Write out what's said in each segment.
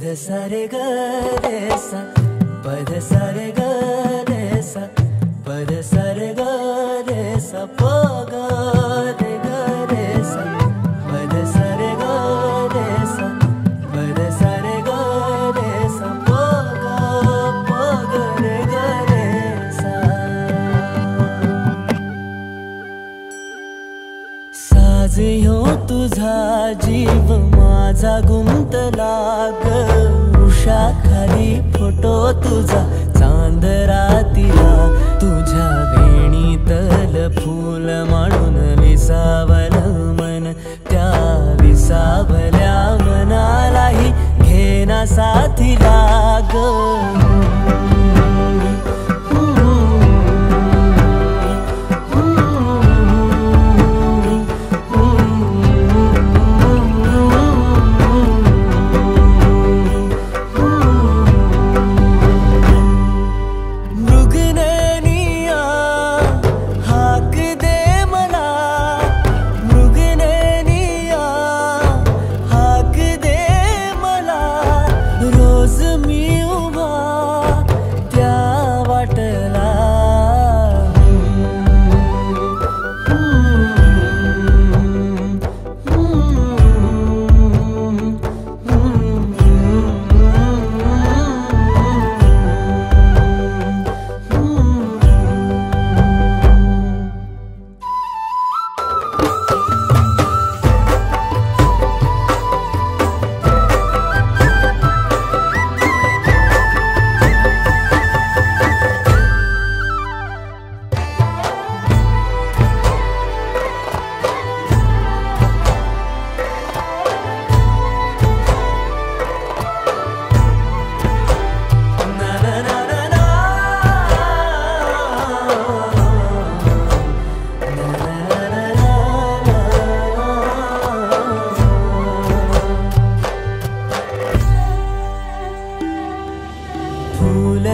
पद सारे ग रे सा पद सारे ग रे सा पद सारे ग रे सा प ग रे ग रे सा पद सारे ग रे सा पद सारे ग रे सा प ग रे ग रे सा साज ह्यो तुझा जीव माझा गुंतला ग उषा खाली फोटो तुझा चांद रातीला तुझ्या वेणीतल फूल माळून विसावल मन त्या विसावल्या मनालाही घेना साथीला ग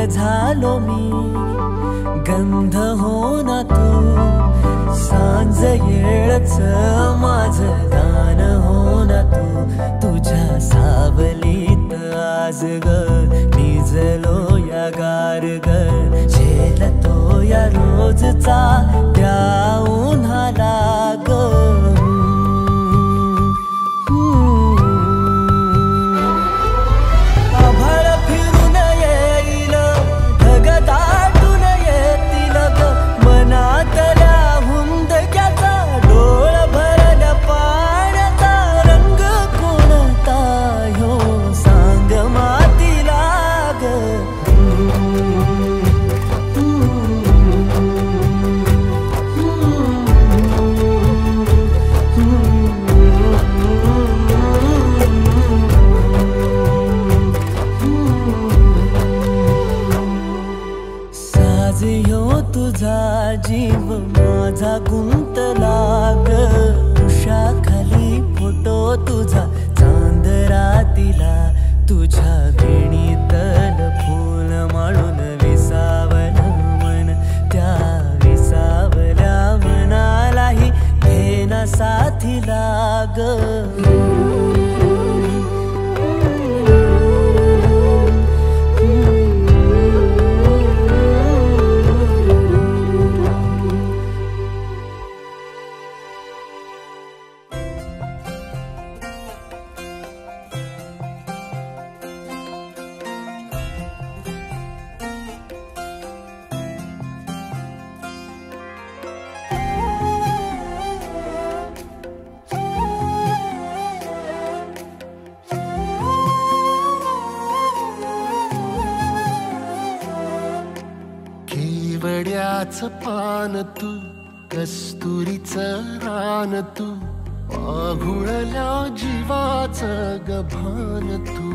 झालो मी गंध हो ना तू सांज येळच माझं गान हो ना तू तुझ्या सावलीत आज ग निजलो या गार ग झेलतो या रोजचा त्या उन्हाला ग तुझा जीव माझा गुंतला ग उषा खाली फोटो तुझा चांद रातीला तुझ्या वेणीतल फूल माळून विसावल मन त्या विसावल्या मनालाही घेना साथीला ग केवड्याचं पान तू कस्तुरीचं रान तू आघुळल्या जीवाचं गभान तू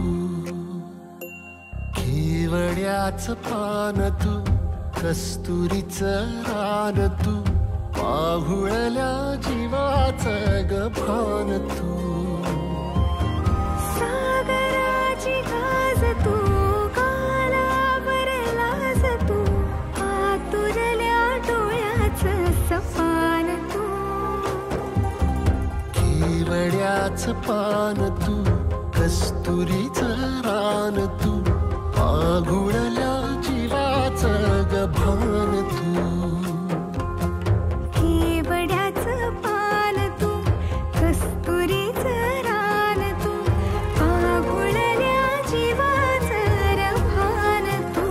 केवड्याचं पान तू कस्तुरीचं रान तू आघुळल्या जीवाचं गभान तू सागराची गाज तू केवड्याचं पान तू कस्तुरीचं रान तू, आघुळल्या जीवाचं गभान तू. केवड्याचं पान तू, कस्तुरीचं रान तू, आघुळल्या जीवाचं रभान तू.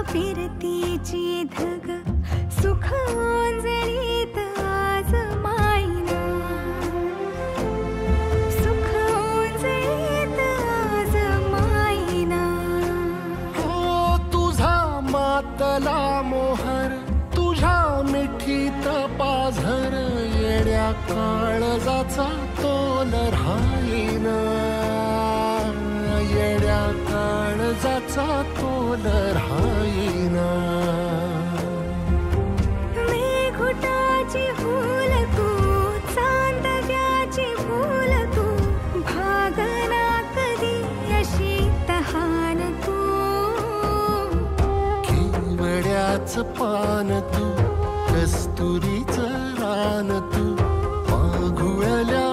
फिरतीची धग सुख ओंजळीत आज मायना, सुख ओंजळीत आज मायना. हो तुझा मातला मोहर, तुझ्या मिठीत पाझर, येड्या काळजाचा तोल राहीना, येड्या काळजाचा तोल राहीना. मेघुटाची फूल तू, चांदव्याची फूल तू, भागना कधी अशी तहान तू. केवड्याचं पान तू, कस्तुरीचं रान तू, आघुळल्या